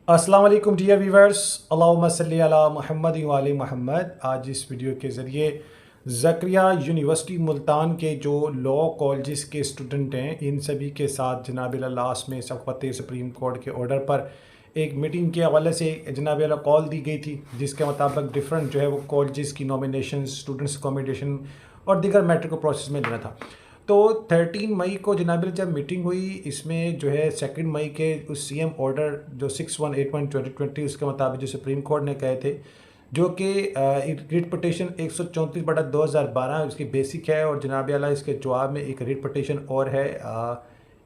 अस्सलाम वालेकुम dear viewers, अल्लाहुम्मा सल्ली अला मुहम्मद व आले मुहम्मद। आज इस वीडियो के ज़रिए ज़करिया यूनिवर्सिटी मुल्तान के जो लॉ कॉलेजेस के स्टूडेंट हैं, इन सभी के साथ जनाब लास्ट में सफ़वत सुप्रीम कोर्ट के ऑर्डर पर एक मीटिंग के हवाले से जनाब कॉल दी गई थी, जिसके मुताबिक डिफरेंट जो है वो कॉलेजेस की नॉमिनेशन, स्टूडेंट्स अकोमोडेशन और दीगर मैटर को प्रोसेस में लेना था। तो 13 मई को जनाब जब मीटिंग हुई, इसमें जो है 2 मई के उस सीएम ऑर्डर जो 618/2020 उसके मुताबिक जो सुप्रीम कोर्ट ने कहे थे, जो कि रिट पटिशन 134/2012 उसकी बेसिक है, और जनाब आला इसके जवाब में एक रिट पटिशन और है,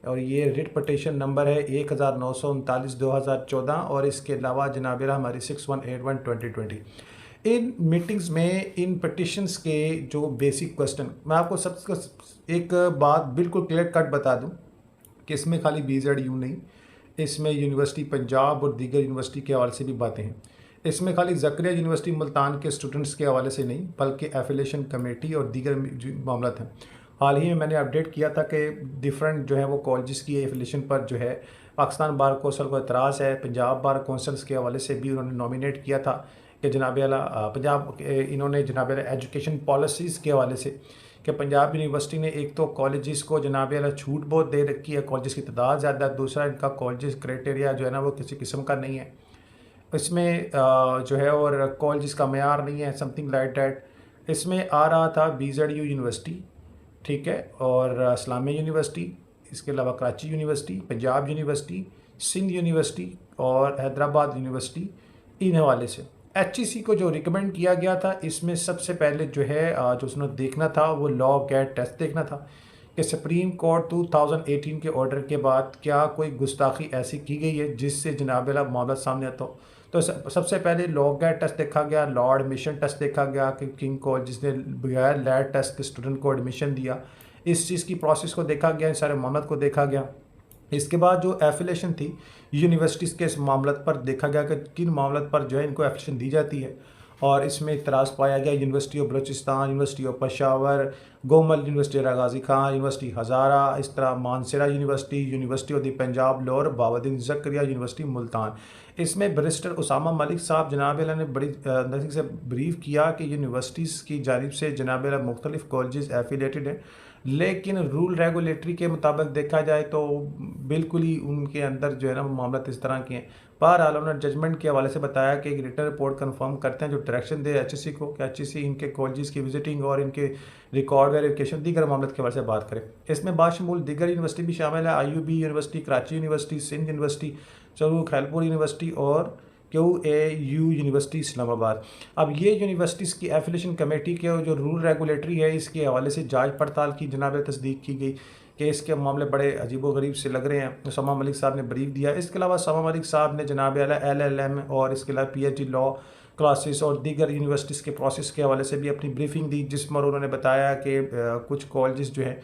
और ये रिट पटिशन नंबर है 1939/2014, और इसके अलावा जनाब आला हमारी 6181/2020। इन मीटिंग्स में इन पटिशन्स के जो बेसिक क्वेश्चन, मैं आपको सबसे एक बात बिल्कुल क्लियर कट बता दूं कि इसमें खाली BZU नहीं, इसमें यूनिवर्सिटी पंजाब और दीगर यूनिवर्सिटी के हवाले से भी बातें हैं। इसमें खाली ज़करिया यूनिवर्सिटी मुल्तान के स्टूडेंट्स के हवाले से नहीं, बल्कि एफिलेशन कमेटी और दीगर मामला हैं। हाल ही में मैंने अपडेट किया था कि डिफरेंट जो है वो कॉलेजेस की एफिलेशन पर जो है पाकिस्तान बार कौंसिल को एतराज़ है। पंजाब बार कौंसिल्स के हवाले से भी उन्होंने नॉमिनेट किया था कि जनाब आला पंजाब इन्होंने जनाब आला एजुकेशन पॉलिसीज़ के हवाले से कि पंजाब यूनिवर्सिटी ने एक तो कॉलेजेस को जनाब आला छूट बहुत दे रखी है, कॉलेजेस की तादाद ज़्यादा है, दूसरा इनका कॉलेजेस क्राइटेरिया जो है ना वो किसी किस्म का नहीं है इसमें, जो है, और कॉलेजेस का मेयार नहीं है, समथिंग लाइक डैट। इसमें आ रहा था BZU यूनिवर्सिटी, ठीक है, और इस्लामिया यूनिवर्सिटी, इसके अलावा Karachi university, Punjab university, Sindh university और हैदराबाद यूनिवर्सिटी। इन हवाले से HEC को जो रिकमेंड किया गया था, इसमें सबसे पहले जो है जो उसने देखना था वो लॉ गेट टेस्ट देखना था कि सुप्रीम कोर्ट 2018 के ऑर्डर के बाद क्या कोई गुस्ताखी ऐसी की गई है जिससे जनाब वाला मामला सामने आता हो। तो सबसे पहले लॉ गेट टेस्ट देखा गया, लॉ एडमिशन टेस्ट देखा गया कि किंग कॉलेज जिसने बगैर लैट टेस्ट के स्टूडेंट को एडमिशन दिया, इस चीज़ की प्रोसेस को देखा गया, इन सारे मामलों को देखा गया। इसके बाद जो एफिलेशन थी यूनिवर्सिटीज़ के इस मामले पर देखा गया कि किन मामलों पर जो है इनको एफिलेशन दी जाती है, और इसमें इतराज़ पाया गया university of Balochistan, university of Peshawar, Gomal university Ghazi Khan, university Hazara, इस तरह Mansehra university, university of the Punjab Lahore, Bahauddin Zakariya university Multan. इसमें बैरिस्टर उसामा मलिक साहब जनाब आला ने बड़ी नज़दीक से ब्रीफ किया कि यूनिवर्सिटीज़ की जानिब से जनाब आला मुख्तलिफ़ कॉलेजेस एफिलेटेड हैं, लेकिन रूल रेगुलेटरी के मुताबिक देखा जाए तो बिल्कुल ही उनके अंदर जो है ना मामला इस तरह के हैं। बहरहाल उन्होंने जजमेंट के हवाले से बताया कि एक रिटर्न रिपोर्ट कंफर्म करते हैं जो डायरेक्शन दे HEC को कि HEC इनके कॉलेजेस की विजिटिंग और इनके रिकॉर्ड वेरिफिकेशन दीगर मामले के हवाले से बात करें। इसमें बाशमूल दीगर यूनिवर्सिटी भी शामिल है, IUB university, Karachi university, Sindh university, चरू खैलपुर यूनिवर्सिटी और QAU यूनिवर्सिटी इस्लामाबाद। अब ये यूनिवर्सिटीज़ की एफिलेशन कमेटी के जो रूल रेगुलेटरी है, इसके हवाले से जांच पड़ताल की जनाब तस्दीक की गई कि इसके मामले बड़े अजीब व गरीब से लग रहे हैं। उसामा मलिक साहब ने ब्रीफ दिया। इसके अलावा उसामा मलिक साहब ने जनाब आला LLM और इसके अलावा PhD लॉ क्लासेस और दीगर यूनिवर्सिटीज़ के प्रोसेस के हवाले से भी अपनी ब्रीफिंग दी, जिसमें उन्होंने बताया कि कुछ कॉलेजेस जो हैं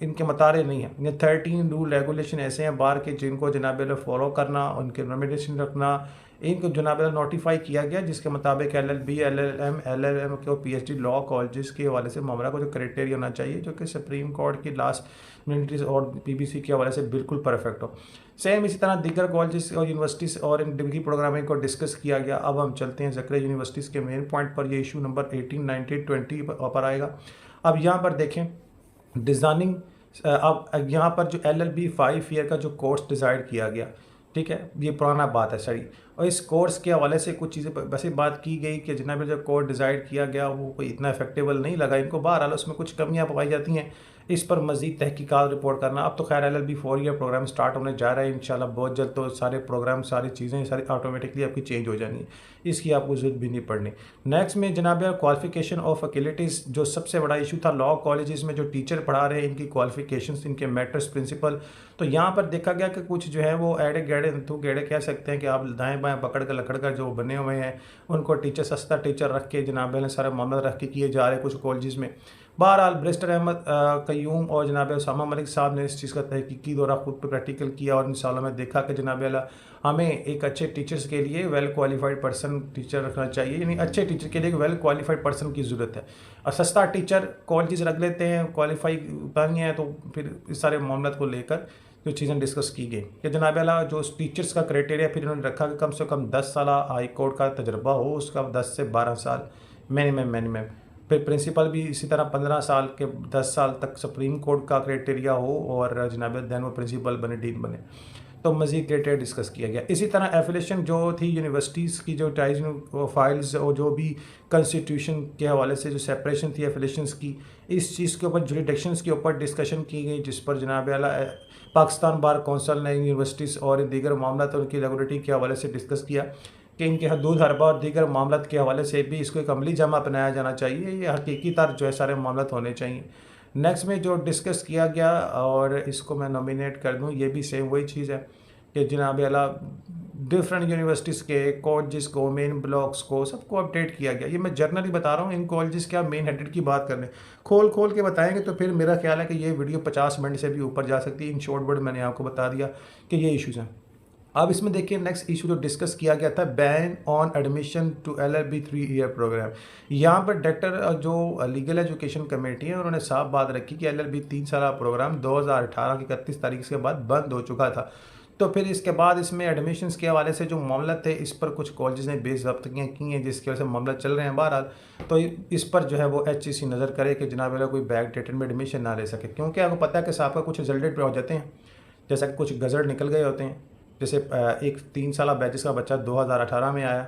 इनके मतारे नहीं हैं। ये 13 रूल रेगुलेशन ऐसे हैं बार के जिनको जनाब फॉलो करना, उनके नॉमिनेशन रखना, इनको जनाब नोटिफाई किया गया, जिसके मुताबिक LLB, LLM, LLM के और PhD लॉ कॉलेजेस के हवाले से मामला को जो क्राइटेरिया होना चाहिए, जो कि सुप्रीम कोर्ट की लास्ट मिनट्रीज और PBC के हवाले से बिल्कुल परफेक्ट हो। सेम इसी तरह दीगर कॉलेजेस और यूनिवर्सिटीज़ और इन डिग्री प्रोग्रामिंग को डिस्कस किया गया। अब हम चलते हैं ज़करिया यूनिवर्सिटीज़ के मेन पॉइंट पर। ये इशू नंबर 18, 19, 20 पर आएगा। अब यहाँ पर देखें डिज़ाइनिंग, अब यहाँ पर जो LLB 5 ईयर का जो कोर्स डिसाइड किया गया, ठीक है, ये पुराना बात है सारी, और इस कोर्स के हवाले से कुछ चीज़ें वैसे बात की गई कि जनाब जो कोर्स डिसाइड किया गया वो कोई इतना इफेक्टेबल नहीं लगा इनको। बहरहाल उसमें कुछ कमियां पाई जाती हैं, इस पर मज़ीद तहकीकात रिपोर्ट करना। अब तो खैर LLB 4 ईयर प्रोग्राम स्टार्ट होने जा रहा है इंशाल्लाह बहुत जल्द, तो सारे प्रोग्राम, सारी चीज़ें सारी ऑटोमेटिकली आपकी चेंज हो जानी है, इसकी आपको ज़रूरत भी नहीं पड़नी। नेक्स्ट में जनाब क्वालिफिकेशन ऑफ फैकल्टीज़, जो सबसे बड़ा इशू था लॉ कॉलेजेस में जो टीचर पढ़ा रहे हैं इनकी क्वालिफिकेशंस, इनके मैटर्स, प्रिंसिपल। तो यहाँ पर देखा गया कि कुछ जो है वो एड़े गैड़े तो गेड़े कह सकते हैं कि आप दाएँ बाएँ पकड़ कर लकड़ कर जो बने हुए हैं उनको टीचर, सस्ता टीचर रख के जनाब ने सारे मामला रख के किए जा रहे हैं कुछ कॉलेजेस में। बहरहाल बैरिस्टर अहमद कयूम और जनाब उसामा मलिक साहब ने इस चीज़ का तहकीकी दौरा खुद पर प्रैक्टिकल किया, और इन सालों में देखा कि जनाब हमें एक अच्छे टीचर्स के लिए वेल क्वालिफाइड पर्सन टीचर रखना चाहिए, यानी अच्छे टीचर के लिए एक वेल क्वालिफाइड पर्सन की ज़रूरत है। और सस्ता टीचर कॉलेजेस रख लेते हैं, क्वालिफाई नहीं है, तो फिर इस सारे मामलों को लेकर जो चीज़ें डिस्कस की गई कि जनाब आला जो टीचर्स का क्राइटेरिया फिर इन्होंने रखा कि कम से कम 10 साल हाई कोर्ट का तजर्बा हो, उसका 10 से 12 साल मिनिमम। फिर प्रिंसिपल भी इसी तरह 15 साल के 10 साल तक सुप्रीम कोर्ट का क्राइटेरिया हो और जनाब दैन वो प्रिंसिपल बने, डीन बने। तो मज़ीद क्राइटेरिया डिस्कस किया गया। इसी तरह एफिलेशन जो थी यूनिवर्सिटीज़ की, जो टाइज फाइल्स और जो भी कॉन्स्टिट्यूशन के हवाले से जो सेपरेशन थी एफिलेशंस की, इस चीज़ के ऊपर जुरिडिक्शंस के ऊपर डिस्कशन की गई, जिस पर जनाब आला पाकिस्तान बार कौंसल ने यूनिवर्सिटीज़ और दीगर मामला उनकी रेगुलेटरी के हवाले से डिस्कस किया कि इनके हदूद हरबा और दीगर मामला के हवाले से भी इसको एक अमली जमा अपनाया जाना चाहिए, ये हकीकी तर जो है सारे मामला होने चाहिए। नेक्स्ट में जो डिस्कस किया गया और इसको मैं नॉमिनेट कर दूँ, ये भी सेम वही चीज़ है कि जनाब आला डिफरेंट यूनिवर्सिटीज़ के कॉलेजेस को, मेन ब्लॉक्स को, सबको अपडेट किया गया। ये मैं जर्नली बता रहा हूँ, इन कॉलेजेस के आप मेन हेडेड की बात करने खोल के बताएंगे तो फिर मेरा ख्याल है कि ये वीडियो 50 मिनट से भी ऊपर जा सकती है। इन शॉर्ट वर्ड मैंने आपको बता दिया कि ये इश्यूज़ हैं। अब इसमें देखिए नेक्स्ट इशू जो डिस्कस किया गया था, ban on admission to LLB 3 year programme. यहाँ पर डायरेक्टर जो लीगल एजुकेशन कमेटी है उन्होंने साफ बात रखी कि LLB 3 साल प्रोग्राम 2018 की 31 तारीख के बाद बंद हो चुका था। तो फिर इसके बाद इसमें एडमिशन्स के हवाले से जो मामला थे, इस पर कुछ कॉलेजेस ने बेज़ब्तियाँ की हैं, जिसकी वजह से मामला चल रहे हैं। बहरहाल तो इस पर जो है वो HEC नज़र करे कि जनाब वाला कोई बैक डेटेड में एडमिशन ना ले सके, क्योंकि आपको पता है कि साहब का कुछ रिजल्टेड पे हो जाते हैं, जैसा कि कुछ गज़ट निकल गए होते हैं। जैसे एक 3 साल बैचेस का बच्चा 2018 में आया,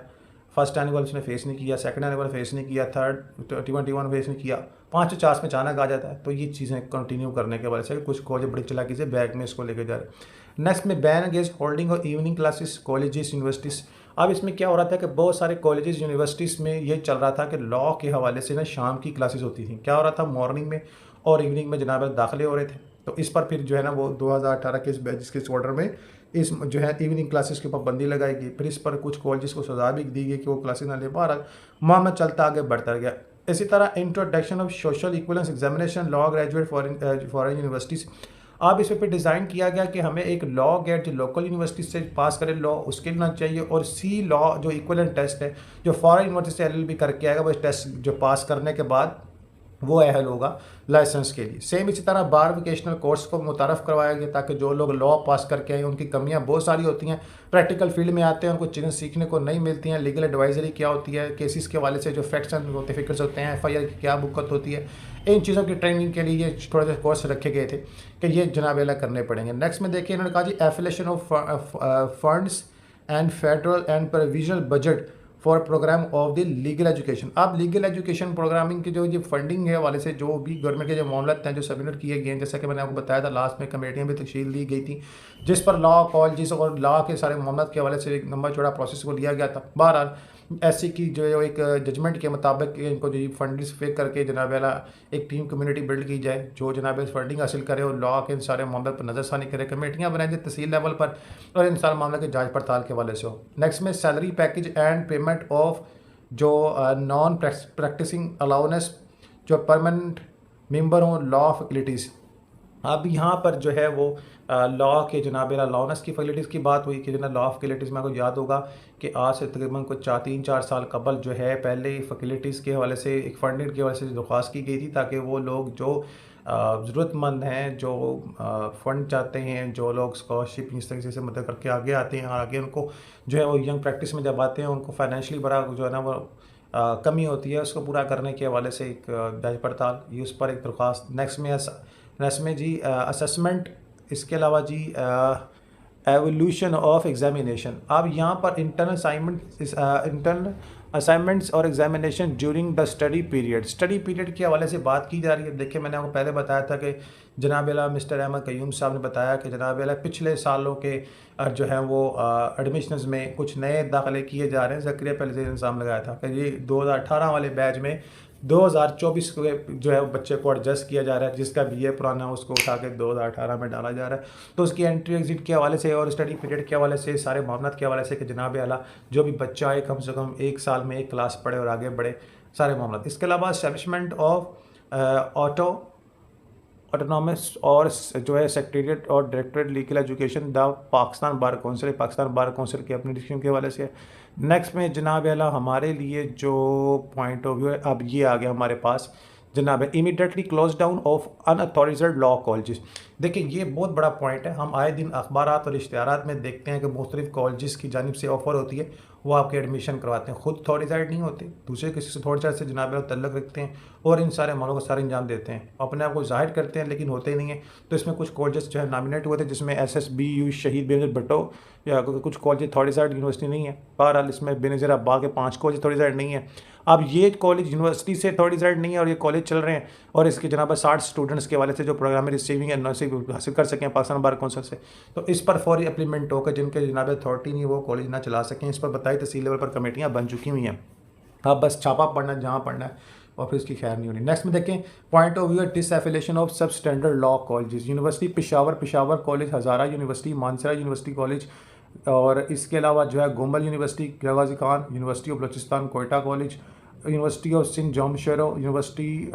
फर्स्ट एनुअल उसने फेस नहीं किया, सेकंड एनुअल फेस नहीं किया, थर्ड 21 फेस नहीं किया, 5 में अचानक आ जाता है। तो ये चीज़ें कंटिन्यू करने के वजह से कुछ कॉलेज बड़ी चालाकी से बैक में इसको लेके जा रहे हैं। नेक्स्ट में बैन अगेंस्ट होल्डिंग और इवनिंग क्लासेस कॉलेजेस यूनिवर्सिटीज़। अब इसमें क्या हो रहा था कि बहुत सारे कॉलेजेस यूनिवर्सिटीज़ में ये चल रहा था कि लॉ के हवाले से ना शाम की क्लासेस होती थी। क्या हो रहा था, मॉर्निंग में और इवनिंग में जनाब दाखिले हो रहे थे। तो इस पर फिर जो है ना वो 2018 के इस बैच के ऑर्डर में इस जो है इवनिंग क्लासेस के पाबंदी लगाई गई। फिर इस पर कुछ कॉलेजेस को सजा भी दी गई कि वो क्लासेस ना ले पा रहा, मामला चलता आगे बढ़ता गया। इसी तरह introduction of social equivalence examination law graduate foreign universities. अब इस पर डिज़ाइन किया गया कि हमें एक लॉ गेट जो लोकल यूनिवर्सिटी से पास करे लॉ, उसके लिए ना चाहिए, और सी लॉ जो इक्वलेंट टेस्ट है जो फॉरेन यूनिवर्सिटी से LLB करके आएगा, वो टेस्ट जो पास करने के बाद वो अहल होगा लाइसेंस के लिए। सेम इसी तरह बार वोकेशनल कोर्स को मुतारफ़ करवाया गया ताकि जो लोग लॉ पास करके आए, उनकी कमियां बहुत सारी होती हैं, प्रैक्टिकल फील्ड में आते हैं, उनको चीज़ें सीखने को नहीं मिलती हैं, लीगल एडवाइजरी क्या होती है, केसेस के हवाले से जो फैक्ट्स एंड सर्टिफिकेट्स होते हैं, FIR की क्या बुकत होती है, इन चीज़ों की ट्रेनिंग के लिए ये थोड़े से कोर्स रखे गए थे कि ये जनाब अला करने पड़ेंगे। नेक्स्ट में देखिए इन्होंने कहा जी affiliation of funds and federal and provisional budget for programme of the legal education. अब लीगल एजुकेशन प्रोग्रामिंग की जो ये फंडिंग है वाले से जो भी गवर्नमेंट के जो मामला हैं जो सबमिट किए गए हैं, जैसा कि मैंने आपको बताया था लास्ट में कमेटियाँ भी तश्कील दी गई थी, जिस पर लॉ कॉलेजेस और लॉ के सारे मामला के हवाले से एक लंबा चौड़ा प्रोसेस को लिया गया था। बहरहाल SC की जो एक जजमेंट के मुताबिक इनको जो फंडिंग पे करके जनाब वाला एक टीम कम्युनिटी बिल्ड की जाए जो जनाब फंडिंग हासिल करे और लॉ के इन सारे मामले पर नज़रसानी करे, कमेटियाँ बनाई जाए तहसील लेवल पर और इन सारे मामले की जाँच पड़ताल के हवाले से हो। नेक्स्ट में salary package and payment of जो नॉन प्रैक्टिसिंग अलाउनेस जो परमानेंट मेंबर हों लॉ फैकल्टीज़। अब यहाँ पर जो है वो लॉ के जनाब अलाउनेस की फैकल्टीज़ की बात हुई कि जनाब लॉ फैकल्टीज़ में आपको याद होगा कि आज से तकरीबन कुछ 3-4 साल कबल जो है पहले फैकल्टीज़ के हवाले से एक फंडिंग की वजह से दरख्वास्त की गई थी ताकि वो लोग जो ज़रूरतमंद हैं, जो फ़ंड चाहते हैं, जो लोग स्कॉलरशिप इस तरीके से मदद करके आगे आते हैं और आगे उनको जो है वो यंग प्रैक्टिस में जब आते हैं उनको फाइनेंशियली बड़ा जो है ना वो कमी होती है, उसको पूरा करने के हवाले से एक जांच पड़ताल ये उस पर एक दरख्वास्त। नेक्स्ट में जी असेसमेंट, इसके अलावा जी एवोल्यूशन ऑफ एग्जामिनेशन। अब यहाँ पर इंटरनल असाइनमेंट्स और examination during the study period के हवाले से बात की जा रही है। देखिए मैंने आपको पहले बताया था कि जनाब अला मिस्टर अहमद कयूम साहब ने बताया कि जनाब अला पिछले सालों के जो है वो एडमिशन्स में कुछ नए दाखिले किए जा रहे हैं। ज़करिया पहले से इंतजाम लगाया था कि ये 2018 वाले बैच में 2024 के जो है बच्चे को एडजस्ट किया जा रहा है, जिसका BA पुराना है उसको उठा के 2018 में डाला जा रहा है। तो उसकी एंट्री एग्जिट के हवाले से और स्टडी पीरियड के हवाले से सारे मामला के हवाले से कि जनाब आला जो भी बच्चा है कम से कम 1 साल में 1 क्लास पढ़े और आगे बढ़े, सारे मामला। इसके अलावा एस्टैब्लिशमेंट ऑफ ऑटोनॉमस और जो है सेक्रेटरीट और directorate legal education the Pakistan bar council के अपने डिसीजन के हवाले से। नेक्स्ट में जनाब अला हमारे लिए जो पॉइंट ऑफ व्यू है अब ये आ गया हमारे पास जनाब immediately close down of unauthorised law colleges. देखिए ये बहुत बड़ा पॉइंट है। हम आए दिन अखबारात और इश्तिहारात में देखते हैं कि मुख्तलिफ कॉलेजेस की जानिब से ऑफ़र होती है, वो आपके एडमिशन करवाते हैं। खुद थर्ड साइड नहीं होते, दूसरे किसी से थर्ड साइड से जनाब तल्लक रखते हैं और इन सारे मामलों को सारे अंजाम देते हैं, अपने आप को ज़ाहिर करते हैं लेकिन होते ही नहीं है। तो इसमें कुछ कॉलेजेस जो है नॉमिनेट हुए थे, जिसमें SSBU शहीद बेनज़ीर भुट्टो या कुछ कॉलेज थर्ड साइड यूनिवर्सिटी नहीं है। बहरहाल इसमें बेनज़ीर अब्बास के 5 कॉलेज थर्ड साइड नहीं है। अब ये कॉलेज यूनिवर्सिटी से थर्ड साइड नहीं है और ये कॉलेज चल रहे हैं और इसके जनाब 60 स्टूडेंट्स के वाले से जो प्रोग्राम में रिसीविंग एंड नर्सिंग हासिल कर सकें पाकिस्तान बार कौंसिल से, तो इस पर फौरी इम्प्लीमेंट होकर जिनके जनाब अथॉरिटी नहीं वो कॉलेज ना चला सकें, इस पर बताई तहसील लेवल पर कमेटियाँ बन चुकी हुई हैं। अब बस छापा पढ़ना है जहाँ पढ़ना है और फिर इसकी खैर नहीं होनी। नेक्स्ट में देखें point of view disaffiliation of sub standard law colleges. University Peshawar college, Hazara university, Mansehra university college और इसके अलावा जो है Gomal university, Ghazi Khan university of Balochistan Quetta college, university of Sindh Jamshoro university,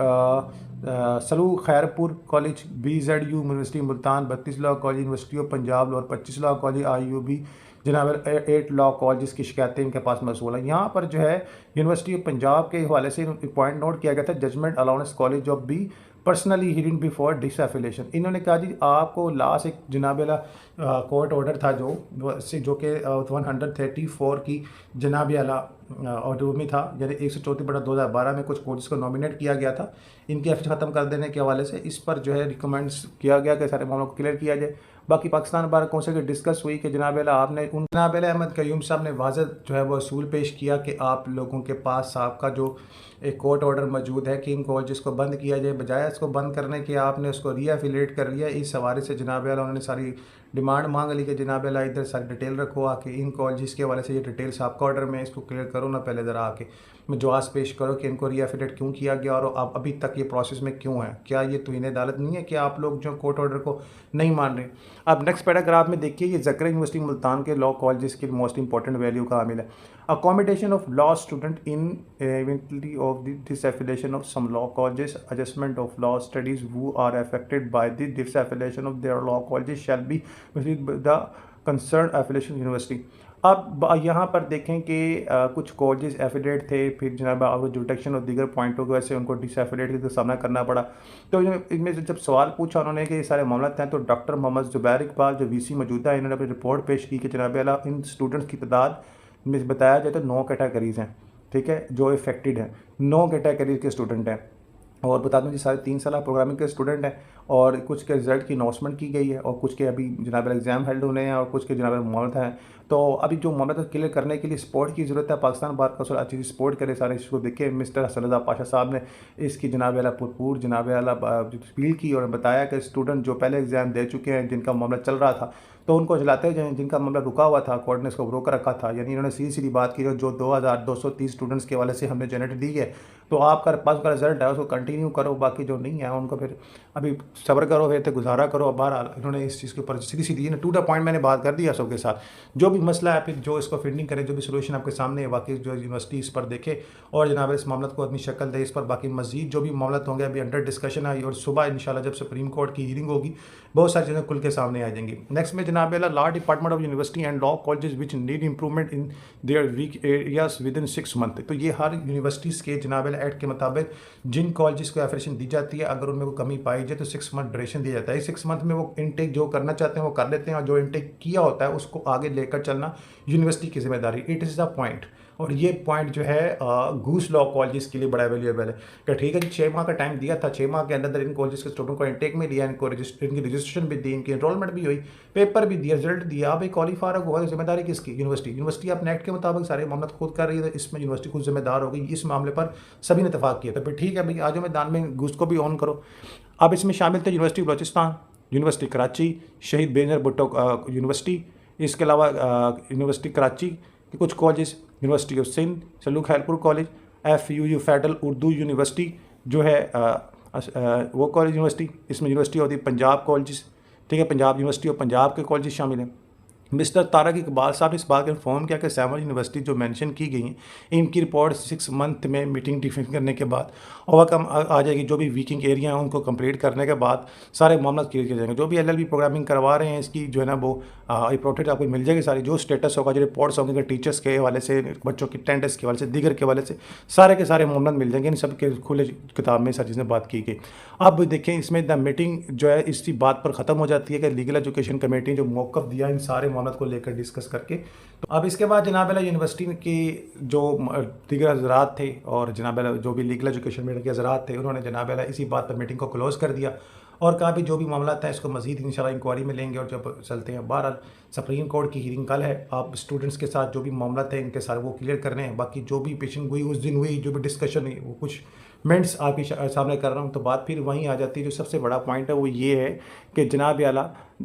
SALU Khairpur college, BZU university Multan, 32 law college, university of Punjab और 25 लॉ कॉलेज, IUB जनाब 8 law college की शिकायतें इनके पास मौसूल है। यहाँ पर जो है यूनिवर्सिटी ऑफ पंजाब के हवाले से पॉइंट नोट किया गया था, judgement allowance college of be personally hearing before disaffiliation. इन्होंने कहा जी आपको लास्ट एक जनाब कोर्ट ऑर्डर था जो कि 134 की जनाब ऑर्डर में था, यानी 134/2012 में कुछ कॉलेज को नॉमिनेट किया गया था इनकी एफ ख़त्म कर देने के हवाले से। इस पर जो है रिकमेंड्स किया गया कि सारे मामलों को क्लियर किया जाए। बाकी पाकिस्तान बार कौंसिल की डिस्कस हुई कि जनाब आपने जनाब अहमद कयूम साहब ने वाज़ह जो है वो असूल पेश किया कि आप लोगों के पास आपका जो एक कोर्ट ऑर्डर मौजूद है कि इन कॉलेज को बंद किया जाए, बजाय इसको बंद करने के आपने उसको रीएफिलेट कर लिया। इस हवाले से जनाब उन्होंने सारी डिमांड मांग ली कि जनाब इधर सारी डिटेल रखो आके, इन कॉलेज के हवाले से ये डिटेल्स आपका ऑर्डर में इसको क्लियर करो ना, पहले ज़रा आके जवाब पेश करो कि इनको रीएफिलेट क्यों किया गया और अब अभी तक ये प्रोसेस में क्यों है। क्या ये तौहीन अदालत नहीं है कि आप लोग जो कोर्ट ऑर्डर को नहीं मान रहे। अब नेक्स्ट पैराग्राफ में देखिए ये ज़कर यूनिवर्सिटी मुल्तान के लॉ कॉलेजेस की मोस्ट इंपॉर्टेंट वैल्यू का हामिल है। Accommodation of law student in eventuality of the disaffiliation of some law colleges, adjustment of law studies who are affected by the disaffiliation of their law colleges shall be with the concern affiliation university. अब यहाँ पर देखें कि कुछ colleges affiliate थे, फिर जनाब आपको जुडिक्शन और दीगर पॉइंटों की वजह से उनको डिसएफिलेट का सामना करना पड़ा। तो इनमें से जब सवाल पूछा उन्होंने कि ये सारे मामला हैं, तो डॉक्टर मोहम्मद ज़ुबैर इकबाल जो VC मौजूदा है, इन्होंने अपनी रिपोर्ट पेश की कि जनाब इन स्टूडेंट्स की तादाद में बताया जाए तो 9 कैटेगरीज़ हैं, ठीक है, जो इफेक्टेड हैं। 9 कैटेगरीज के स्टूडेंट हैं और बता दूँ जी सारे 3 साल प्रोग्रामिंग के स्टूडेंट हैं और कुछ के रिज़ल्ट की अनाउंसमेंट की गई है और कुछ के अभी जनाब एग्ज़ाम हेल्ड होने हैं और कुछ के जनाब मामला हैं। तो अभी जो मामला क्लियर करने के लिए सपोर्ट की ज़रूरत है। पाकिस्तान बार कौंसिल अच्छी सी सपोर्ट करे सारे इसको। देखिए मिस्टर हसन रज़ा पाशा साहब ने इसकी जनाब पुरपूर जनाब अपील की और बताया कि स्टूडेंट जो पहले एग्ज़ाम दे चुके हैं, जिनका मामला चल रहा था, तो उनको चलाते जाएँ, जिनका मामला रुका हुआ था कोर्ट ने इसको रोक रखा था। यानी इन्होंने सीधी बात की जो 2230 स्टूडेंट्स के वाले से हमने जनरेट दी है, तो आपका पास का रिजल्ट है उसको कंटिन्यू करो, बाकी जो नहीं है उनको फिर अभी सब्र करो, फिर तो गुजारा करो। बहरहाल इन्होंने इस चीज़ के ऊपर सीधी टू द पॉइंट मैंने बात कर दिया सबके साथ। जो भी मसला है फिर जो इसको फिटिंग करे, जो भी सोल्यूशन आपके सामने है, बाकी जो यूनिवर्सिटी इस पर देखे और जनाब इस मामले को अपनी शक्ल दे इस पर। बाकी मजीद जो भी मामला होंगे अभी अंडर डिस्कशन आई और सुबह इंशाल्लाह जब सुप्रीम कोर्ट की हियरिंग होगी बहुत सारी चीज़ें खुल के सामने आ जाएंगी। नेक्स्ट में जनाब law department of university and law colleges which need improvement in their weak areas with in 6 month. तो ये हर यूनिवर्सिटीज़ के जनाब एक्ट के मुताबिक जिन कॉलेजेस को एफिलिएशन दी जाती है, अगर उनमें कोई कमी पाई जाए तो 6 मंथ ड्यूरेशन दिया जाता है। 6 मंथ में वो इनटेक जो करना चाहते हैं वो कर लेते हैं और जो इनटेक किया होता है उसको आगे लेकर चलना यूनिवर्सिटी की जिम्मेदारी। It is the point. और ये पॉइंट जो है घूस लॉ कॉलेजेस के लिए बड़ा वैल्यूएबल है कि ठीक है जी 6 माह का टाइम दिया था, 6 माह के अंदर इन कॉलेजेस के स्टूडेंट को इनटेक में लिया, इनको इनकी रजिस्ट्रेशन भी दी, इनकी एनरोलमेंट भी हुई, पेपर भी दिया, रिजल्ट दिया। अब एक क्वालिफायर हुआ, जिम्मेदारी किसकी? यूनिवर्सिटी अपने एक्ट के मुताबिक सारे मामला खुद कर रही है, तो इसमें यूनिवर्सिटी खुद जिम्मेदार होगी। इस मामले पर सभी ने इतफाक़ किया था। फिर ठीक है भाई आज मैदान में घूस को भी ऑन करो। अब इसमें शामिल थे यूनिवर्सिटी बलूचिस्तान, यूनिवर्सिटी कराची, शहीद बेनज़ीर भुट्टो यूनिवर्सिटी, इसके अलावा यूनिवर्सिटी कराची के कुछ colleges, university of Sindh, SALU Khairpur college, FUU federal Urdu university जो है वो कॉलेज यूनिवर्सिटी, इसमें university of the Punjab colleges, ठीक है, पंजाब यूनिवर्सिटी ऑफ पंजाब के कॉलेजेस शामिल हैं। मिस्टर तारक इकबाल साहब ने इस बात को इन्फॉर्म किया कि 7 यूनिवर्सिटी जो मेंशन की गई हैं इनकी रिपोर्ट 6 मंथ में मीटिंग डिफाइन करने के बाद ओवरकम आ जाएगी। जो भी वीकिंग एरिया हैं उनको कंप्लीट करने के बाद सारे मामला क्लियर किए जाएंगे। जो भी एलएलबी प्रोग्रामिंग करवा रहे हैं इसकी जो है ना वो रिपोर्टेड आपको मिल जाएगी सारी। जो स्टेटस होगा, जो रिपोर्ट्स होंगे टीचर्स के हवाले से, बच्चों की अटेंडेंस के हवाले से, दीगर के हवाले से सारे के सारे मामला मिल जाएंगे। इन सब के खुले किताब में सारी चीज़ें बात की गई। अब देखें इसमें द मीटिंग जो है इसी बात पर ख़त्म हो जाती है कि लीगल एजुकेशन कमेटी जो मौक़िफ़ दिया इन सारे मामलों को लेकर डिस्कस करके। तो अब इसके बाद जनाब अला यूनिवर्सिटी की जो दीगर हज़रात थे और जनाब अला जो भी लीगल एजुकेशन कमेटी के हज़रात थे उन्होंने जनाब अला इसी बात पर मीटिंग को क्लोज़ कर दिया और कहा भी जो भी मामला था इसको मज़ीद इंशाल्लाह इंक्वायरी में लेंगे और जब चलते हैं। बहरहाल सुप्रीम कोर्ट की हियरिंग कल है। आप स्टूडेंट्स के साथ जो भी मामला थे इनके सारे वो क्लियर करने हैं। बाकी जो भी पेशन गोई उस दिन हुई, जो भी डिस्कशन हुई, वो कुछ मिनट्स आपके सामने कर रहा हूँ। तो बात फिर वहीं आ जाती है। जो सबसे बड़ा पॉइंट है वो ये है कि जनाब आला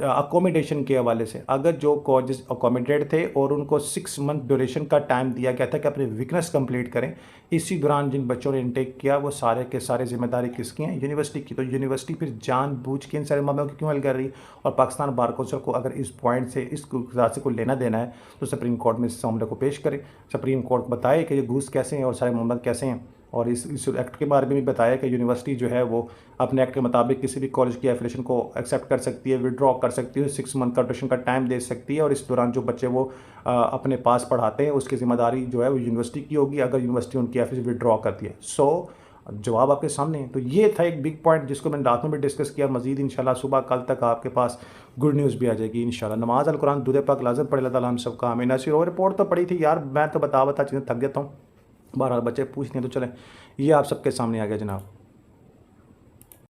अकोमोडेशन के हवाले से अगर जो कॉलेज अकोमोडेट थे और उनको 6 मंथ ड्यूरेशन का टाइम दिया गया था कि अपने वीकनेस कंप्लीट करें, इसी दौरान जिन बच्चों ने इनटेक किया वो सारे के सारे जिम्मेदारी किसकी हैं? यूनिवर्सिटी की। तो यूनिवर्सिटी फिर जानबूझ के इन सारे मामलों की क्यों हल कर रही? और पाकिस्तान बार कौंसिल को अगर इस पॉइंट से इस से को लेना देना है तो सुप्रीम कोर्ट में इस मामले को पेश करे। सुप्रीम कोर्ट बताए कि ये घूस कैसे हैं और सारे मामला कैसे हैं। और इस एक्ट के बारे में भी बताया कि यूनिवर्सिटी जो है वो अपने एक्ट के मुताबिक किसी भी कॉलेज की एफिलिएशन को एक्सेप्ट कर सकती है, विड्रॉ कर सकती है, 6 मंथ का ड्यूरेशन का टाइम दे सकती है और इस दौरान जो बच्चे वो अपने पास पढ़ाते हैं उसकी ज़िम्मेदारी जो है वो यूनिवर्सिटी की होगी अगर यूनिवर्सिटी उनकी एफिलिएशन विड्रॉ करती है। जवाब आपके सामने है। तो ये था एक बिग पॉइंट जिसको मैंने रात में भी डिस्कस किया। मजीद इंशाल्लाह सुबह कल तक आपके पास गुड न्यूज़ भी आ जाएगी इंशाल्लाह। नमाज अल कुरान दूध पाक लाजम पढ़े, अल्लाह ताला हम सबका आमीन। नासिर और रिपोर्ट तो पड़ी थी यार, मैं तो बता चीज़ें थक जाता हूँ। बहरहाल बच्चे पूछते हैं तो चलें, ये आप सबके सामने आ गया जनाब।